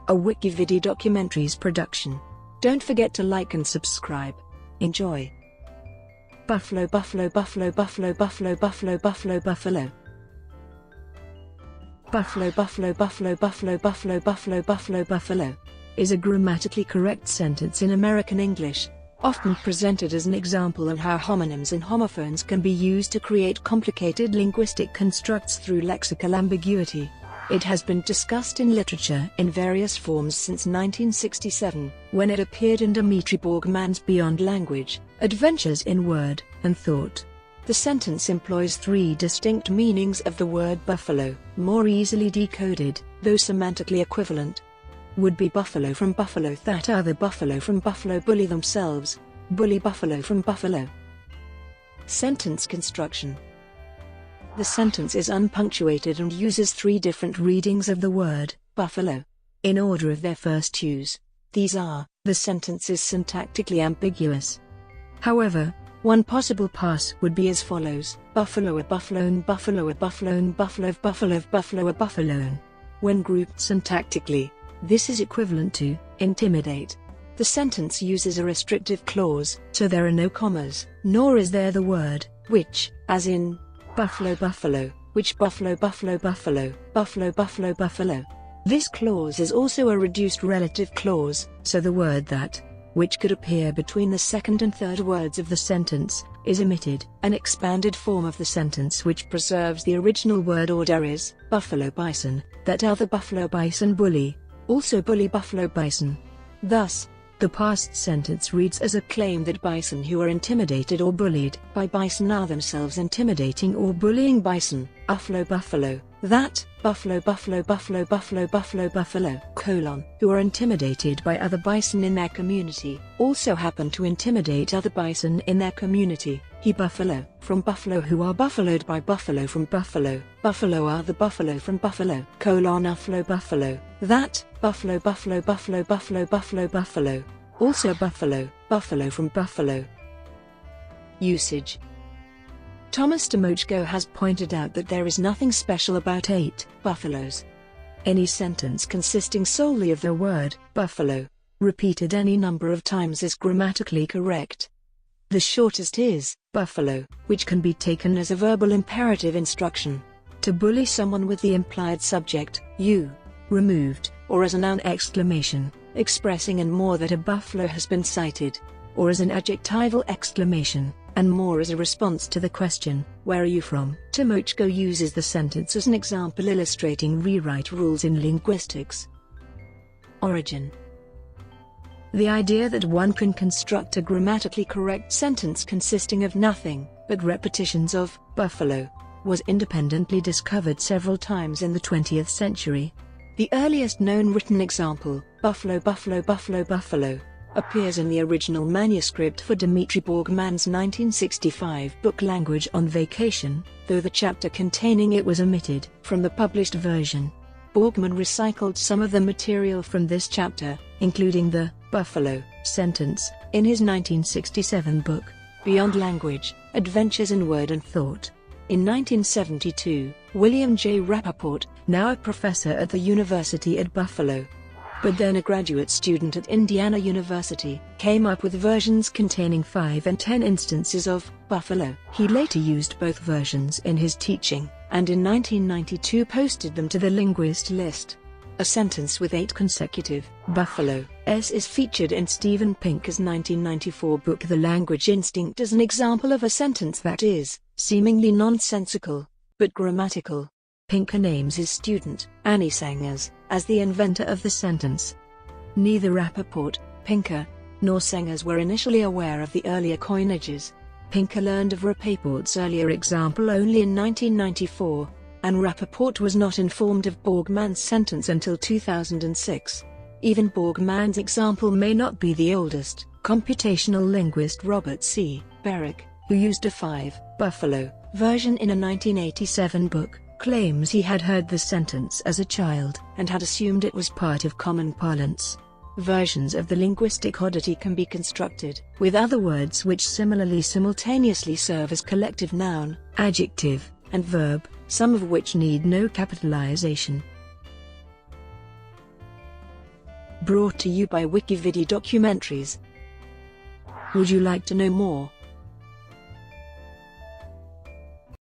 a WikiVidi Documentaries production. Don't forget to like and subscribe. Enjoy. Buffalo, buffalo, buffalo, buffalo, buffalo, buffalo, buffalo, buffalo. Buffalo, buffalo, buffalo, buffalo, buffalo, buffalo, buffalo, buffalo is a grammatically correct sentence in American English, often presented as an example of how homonyms and homophones can be used to create complicated linguistic constructs through lexical ambiguity. It has been discussed in literature in various forms since 1967, when it appeared in Dmitri Borgmann's Beyond Language, Adventures in Word and Thought. The sentence employs three distinct meanings of the word buffalo, more easily decoded, though semantically equivalent. Would be buffalo from Buffalothat, other buffalo from buffalo, bully themselves, bully buffalo from buffalo. Sentence construction. The sentence is unpunctuated and uses three different readings of the word buffalo in order of their first use. These are: the sentence is syntactically ambiguous. However, one possible pass would be as follows: buffalo a buffalone, buffalo a buffalone, buffalo buffalo buffalo a buffalone. When grouped syntactically, this is equivalent to intimidate. The sentence uses a restrictive clause, so there are no commas, nor is there the word which, as in buffalo buffalo, which buffalo buffalo buffalo, buffalo buffalo buffalo. This clause is also a reduced relative clause, so the word that, which could appear between the second and third words of the sentence, is omitted. An expanded form of the sentence which preserves the original word order is buffalo bison, that other buffalo bison bully, also bully buffalo bison. Thus, the past sentence reads as a claim that bison who are intimidated or bullied by bison are themselves intimidating or bullying bison, buffalo buffalo, that, buffalo buffalo buffalo buffalo buffalo buffalo, who are intimidated by other bison in their community, also happen to intimidate other bison in their community, he buffalo, from buffalo who are buffaloed by buffalo from buffalo, buffalo are the buffalo from buffalo, uffalo buffalo, that, buffalo buffalo buffalo buffalo buffalo buffalo, also buffalo, buffalo from buffalo. Usage. Thomas Demochko has pointed out that there is nothing special about 8 buffaloes. Any sentence consisting solely of the word buffalo, repeated any number of times, is grammatically correct. The shortest is buffalo, which can be taken as a verbal imperative instruction to bully someone with the implied subject, you, removed, or as a noun exclamation, expressing and more that a buffalo has been sighted, or as an adjectival exclamation, and more as a response to the question, where are you from? Demochko uses the sentence as an example illustrating rewrite rules in linguistics. Origin. The idea that one can construct a grammatically correct sentence consisting of nothing but repetitions of buffalo was independently discovered several times in the 20th century. The earliest known written example, buffalo buffalo buffalo buffalo, appears in the original manuscript for Dmitri Borgmann's 1965 book Language on Vacation, though the chapter containing it was omitted from the published version. Borgmann recycled some of the material from this chapter, including the buffalo sentence, in his 1967 book, Beyond Language, Adventures in Word and Thought. In 1972, William J. Rappaport, now a professor at the University at Buffalo, but then a graduate student at Indiana University, came up with versions containing 5 and 10 instances of buffalo. He later used both versions in his teaching, and in 1992 posted them to the linguist list. A sentence with 8 consecutive buffalo's is featured in Steven Pinker's 1994 book The Language Instinct as an example of a sentence that is seemingly nonsensical, but grammatical. Pinker names his student, Annie Sengers, as the inventor of the sentence. Neither Rappaport, Pinker, nor Sengers were initially aware of the earlier coinages. Pinker learned of Rappaport's earlier example only in 1994, and Rappaport was not informed of Borgmann's sentence until 2006. Even Borgmann's example may not be the oldest. Computational linguist Robert C. Berwick, who used a 5 buffalo version in a 1987 book, claims he had heard the sentence as a child and had assumed it was part of common parlance. Versions of the linguistic oddity can be constructed with other words which similarly simultaneously serve as collective noun, adjective, and verb, some of which need no capitalization. Brought to you by WikiVidi Documentaries. Would you like to know more?